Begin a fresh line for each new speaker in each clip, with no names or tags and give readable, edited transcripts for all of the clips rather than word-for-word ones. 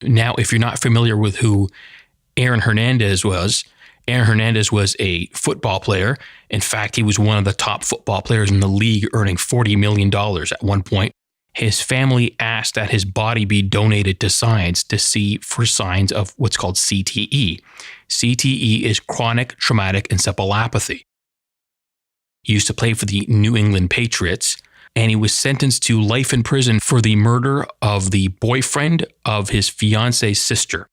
Now, if you're not familiar with who Aaron Hernandez was a football player. In fact, he was one of the top football players in the league, earning $40 million at one point. His family asked that his body be donated to science to see for signs of what's called CTE. CTE is chronic traumatic encephalopathy. He used to play for the New England Patriots, and he was sentenced to life in prison for the murder of the boyfriend of his fiance's sister.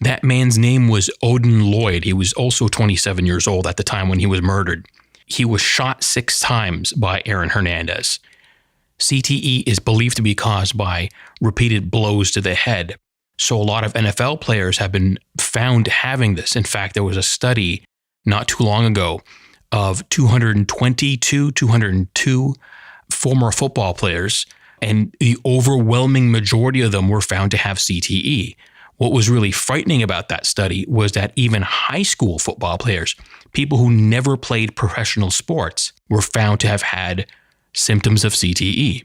That man's name was Odin Lloyd. He was also 27 years old at the time when he was murdered. He was shot 6 times by Aaron Hernandez. CTE is believed to be caused by repeated blows to the head. So a lot of NFL players have been found having this. In fact, there was a study not too long ago of 202 former football players, and the overwhelming majority of them were found to have CTE. What was really frightening about that study was that even high school football players, people who never played professional sports, were found to have had symptoms of CTE.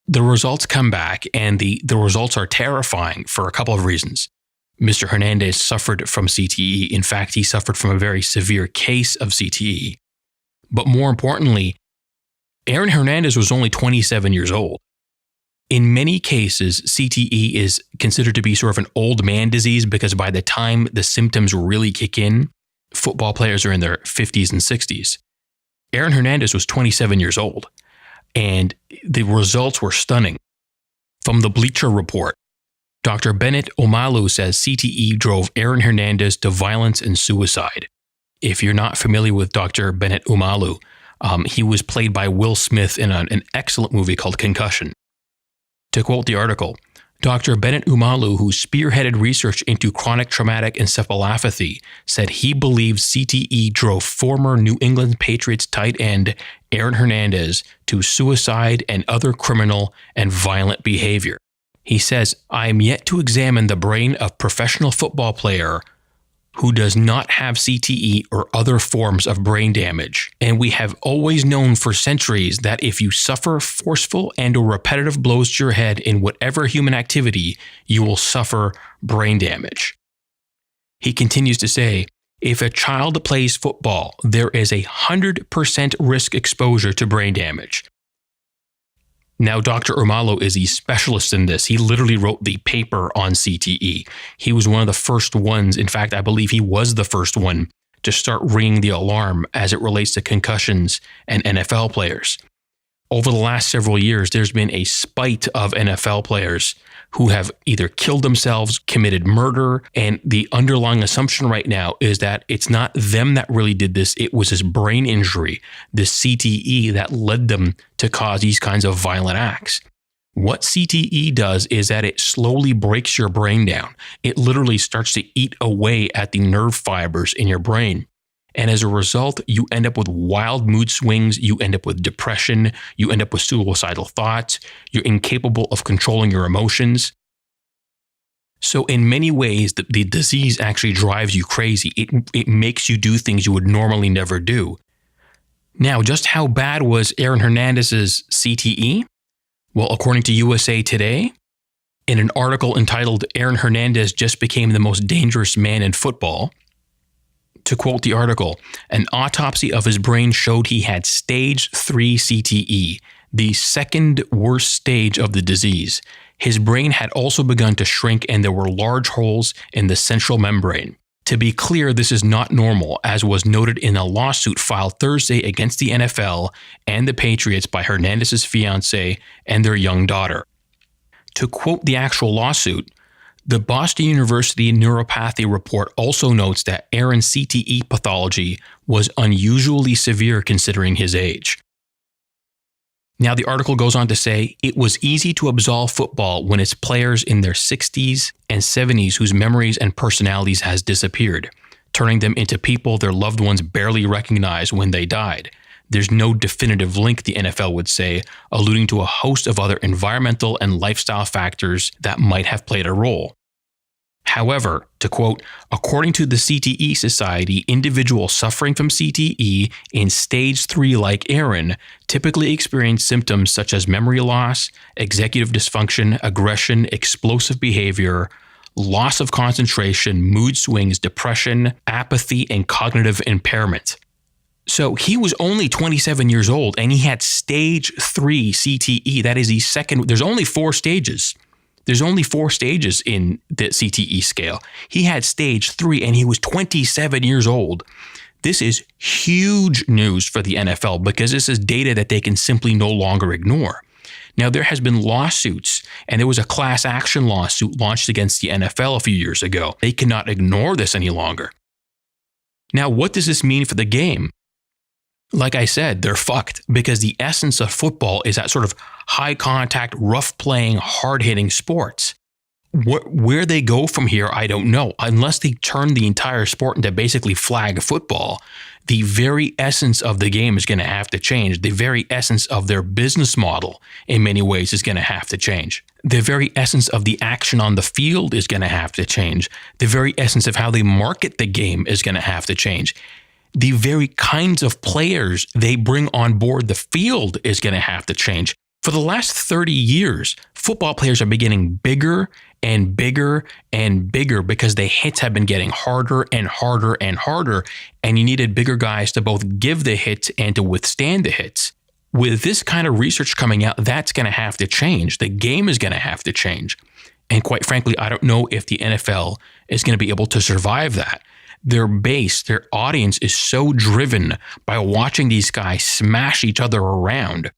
The results come back, and the results are terrifying for a couple of reasons. Mr. Hernandez suffered from CTE. In fact, he suffered from a very severe case of CTE. But more importantly, Aaron Hernandez was only 27 years old. In many cases, CTE is considered to be sort of an old man disease because by the time the symptoms really kick in, football players are in their 50s and 60s. Aaron Hernandez was 27 years old, and the results were stunning. From the Bleacher Report, Dr. Bennett Omalu says CTE drove Aaron Hernandez to violence and suicide. If you're not familiar with Dr. Bennett Omalu, he was played by Will Smith in an excellent movie called Concussion. To quote the article, Dr. Bennett Omalu, who spearheaded research into chronic traumatic encephalopathy, said he believes CTE drove former New England Patriots tight end Aaron Hernandez to suicide and other criminal and violent behavior. He says, "I am yet to examine the brain of professional football player who does not have CTE or other forms of brain damage. And we have always known for centuries that if you suffer forceful and or repetitive blows to your head in whatever human activity, you will suffer brain damage." He continues to say, if a child plays football, there is 100% risk exposure to brain damage. Now, Dr. Omalu is a specialist in this. He literally wrote the paper on CTE. He was one of the first ones. In fact, I believe he was the first one to start ringing the alarm as it relates to concussions and NFL players. Over the last several years, there's been a spate of NFL players who have either killed themselves, committed murder, and the underlying assumption right now is that it's not them that really did this. It was this brain injury, this CTE, that led them to cause these kinds of violent acts. What CTE does is that it slowly breaks your brain down. It literally starts to eat away at the nerve fibers in your brain. And as a result, you end up with wild mood swings, you end up with depression, you end up with suicidal thoughts, you're incapable of controlling your emotions. So in many ways, the disease actually drives you crazy. It makes you do things you would normally never do. Now, just how bad was Aaron Hernandez's CTE? Well, according to USA Today, in an article entitled "Aaron Hernandez Just Became the Most Dangerous Man in Football," to quote the article, an autopsy of his brain showed he had stage 3 CTE, the second worst stage of the disease. His brain had also begun to shrink and there were large holes in the central membrane. To be clear, this is not normal, as was noted in a lawsuit filed Thursday against the NFL and the Patriots by Hernandez's fiancée and their young daughter. To quote the actual lawsuit, the Boston University Neuropathy report also notes that Aaron's CTE pathology was unusually severe considering his age. Now, the article goes on to say, it was easy to absolve football when it's players in their 60s and 70s whose memories and personalities has disappeared, turning them into people their loved ones barely recognized when they died. There's no definitive link, the NFL would say, alluding to a host of other environmental and lifestyle factors that might have played a role. However, to quote, according to the CTE Society, individuals suffering from CTE in stage 3 like Aaron typically experience symptoms such as memory loss, executive dysfunction, aggression, explosive behavior, loss of concentration, mood swings, depression, apathy, and cognitive impairment. So he was only 27 years old and he had stage 3 CTE. That is the second. There's only 4 stages. There's only 4 stages in the CTE scale. He had stage 3 and he was 27 years old. This is huge news for the NFL because this is data that they can simply no longer ignore. Now, there has been lawsuits, and there was a class action lawsuit launched against the NFL a few years ago. They cannot ignore this any longer. Now, what does this mean for the game? Like I said, they're fucked because the essence of football is that sort of high contact, rough playing, hard hitting sports. Where they go from here, I don't know. Unless they turn the entire sport into basically flag football, the very essence of the game is going to have to change. The very essence of their business model in many ways is going to have to change. The very essence of the action on the field is going to have to change. The very essence of how they market the game is going to have to change. The very kinds of players they bring on board the field is going to have to change. For the last 30 years, football players have been getting bigger and bigger and bigger because the hits have been getting harder and harder and harder, and you needed bigger guys to both give the hits and to withstand the hits. With this kind of research coming out, that's going to have to change. The game is going to have to change. And quite frankly, I don't know if the NFL is going to be able to survive that. Their base, their audience is so driven by watching these guys smash each other around.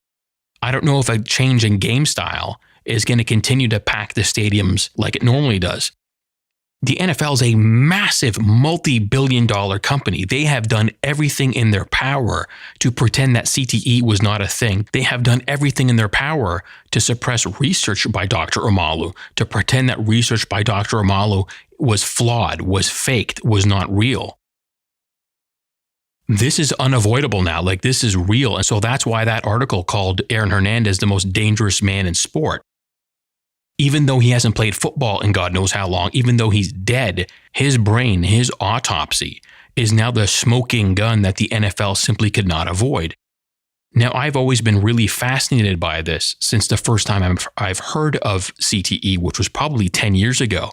I don't know if a change in game style is going to continue to pack the stadiums like it normally does. The NFL is a massive multi-billion-dollar company. They have done everything in their power to pretend that CTE was not a thing. They have done everything in their power to suppress research by Dr. Omalu, to pretend that research by Dr. Omalu was flawed, was faked, was not real. This is unavoidable now. Like, this is real. And so that's why that article called Aaron Hernandez the most dangerous man in sport. Even though he hasn't played football in God knows how long, even though he's dead, his brain, his autopsy is now the smoking gun that the NFL simply could not avoid. Now, I've always been really fascinated by this since the first time I've heard of CTE, which was probably 10 years ago,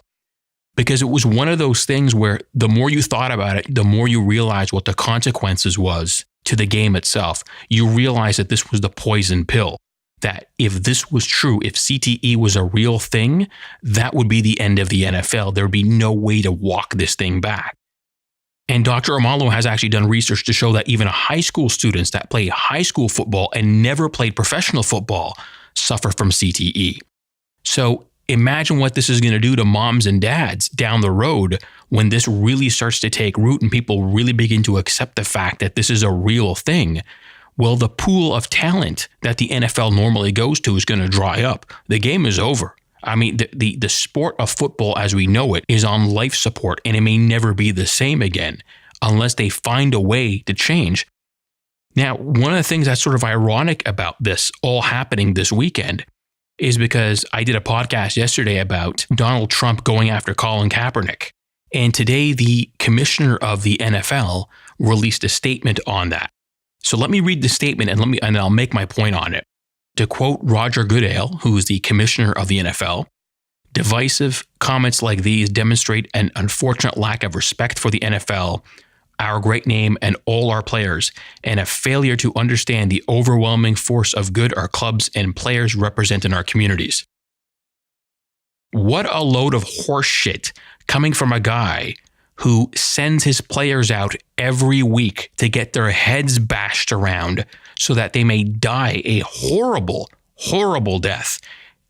because it was one of those things where the more you thought about it, the more you realized what the consequences was to the game itself. You realize that this was the poison pill. That if this was true, if CTE was a real thing, that would be the end of the NFL. There would be no way to walk this thing back. And Dr. Omalu has actually done research to show that even high school students that play high school football and never played professional football suffer from CTE. So imagine what this is going to do to moms and dads down the road when this really starts to take root and people really begin to accept the fact that this is a real thing. Well, the pool of talent that the NFL normally goes to is going to dry up. The game is over. I mean, the sport of football as we know it is on life support, and it may never be the same again unless they find a way to change. Now, one of the things that's sort of ironic about this all happening this weekend is because I did a podcast yesterday about Donald Trump going after Colin Kaepernick. And today, the commissioner of the NFL released a statement on that. So let me read the statement and I'll make my point on it. To quote Roger Goodell, who is the commissioner of the NFL, divisive comments like these demonstrate an unfortunate lack of respect for the NFL, our great name, and all our players, and a failure to understand the overwhelming force of good our clubs and players represent in our communities. What a load of horse shit coming from a guy who sends his players out every week to get their heads bashed around so that they may die a horrible, horrible death.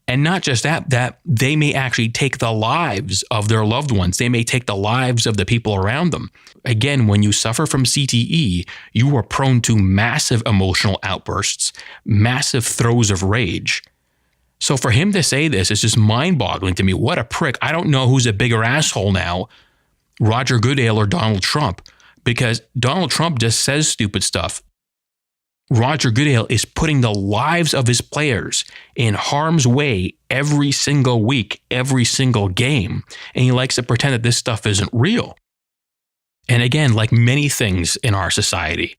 And not just that they may actually take the lives of their loved ones. They may take the lives of the people around them. Again, when you suffer from CTE, you are prone to massive emotional outbursts, massive throes of rage. So for him to say this is just mind-boggling to me. What a prick. I don't know who's a bigger asshole now, Roger Goodell or Donald Trump, because Donald Trump just says stupid stuff. Roger Goodell is putting the lives of his players in harm's way every single week, every single game. And he likes to pretend that this stuff isn't real. And again, like many things in our society,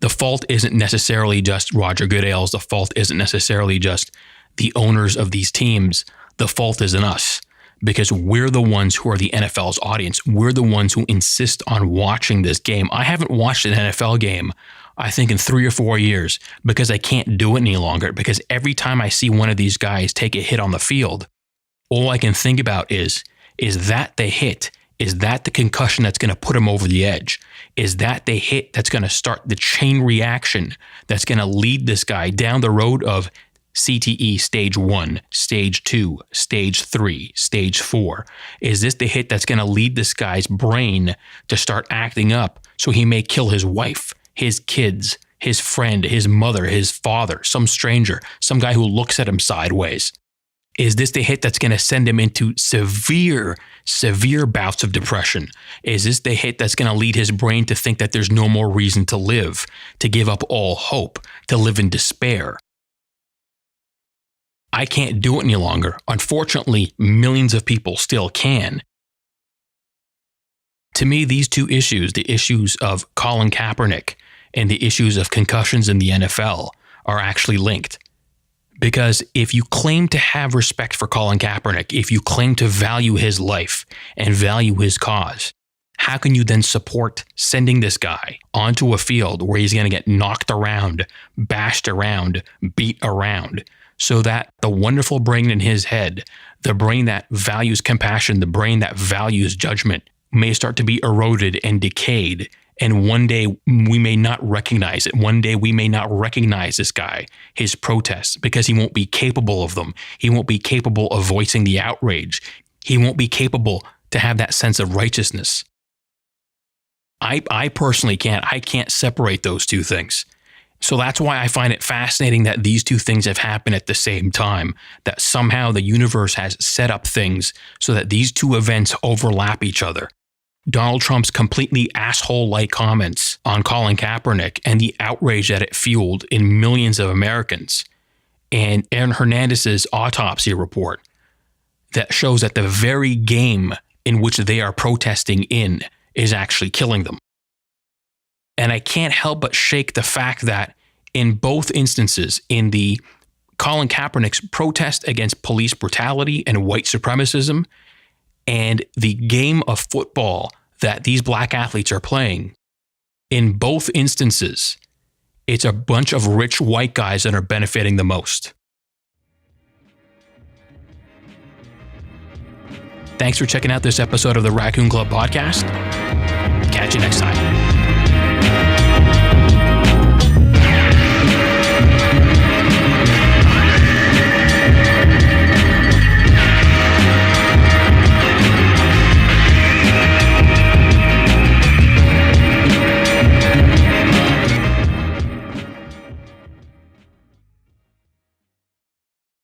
the fault isn't necessarily just Roger Goodell's. The fault isn't necessarily just the owners of these teams. The fault is in us, because we're the ones who are the NFL's audience. We're the ones who insist on watching this game. I haven't watched an NFL game, I think, in 3 or 4 years, because I can't do it any longer. Because every time I see one of these guys take a hit on the field, all I can think about is that the hit? Is that the concussion that's going to put him over the edge? Is that the hit that's going to start the chain reaction that's going to lead this guy down the road of CTE stage 1, stage 2, stage 3, stage 4? Is this the hit that's going to lead this guy's brain to start acting up so he may kill his wife, his kids, his friend, his mother, his father, some stranger, some guy who looks at him sideways? Is this the hit that's going to send him into severe bouts of depression? Is this the hit that's going to lead his brain to think that there's no more reason to live, to give up all hope, to live in despair? I can't do it any longer. Unfortunately, millions of people still can. To me, these two issues, the issues of Colin Kaepernick and the issues of concussions in the NFL, are actually linked. Because if you claim to have respect for Colin Kaepernick, if you claim to value his life and value his cause, how can you then support sending this guy onto a field where he's going to get knocked around, bashed around, beat around, so that the wonderful brain in his head, the brain that values compassion, the brain that values judgment, may start to be eroded and decayed? And one day we may not recognize it. One day we may not recognize this guy, his protests, because he won't be capable of them. He won't be capable of voicing the outrage. He won't be capable to have that sense of righteousness. I personally can't. I can't separate those two things. So that's why I find it fascinating that these two things have happened at the same time, that somehow the universe has set up things so that these two events overlap each other. Donald Trump's completely asshole-like comments on Colin Kaepernick and the outrage that it fueled in millions of Americans, and Aaron Hernandez's autopsy report that shows that the very game in which they are protesting in is actually killing them. And I can't help but shake the fact that in both instances, in the Colin Kaepernick's protest against police brutality and white supremacism, and the game of football that these black athletes are playing, in both instances, it's a bunch of rich white guys that are benefiting the most. Thanks for checking out this episode of the Raccoon Club podcast. Catch you next time.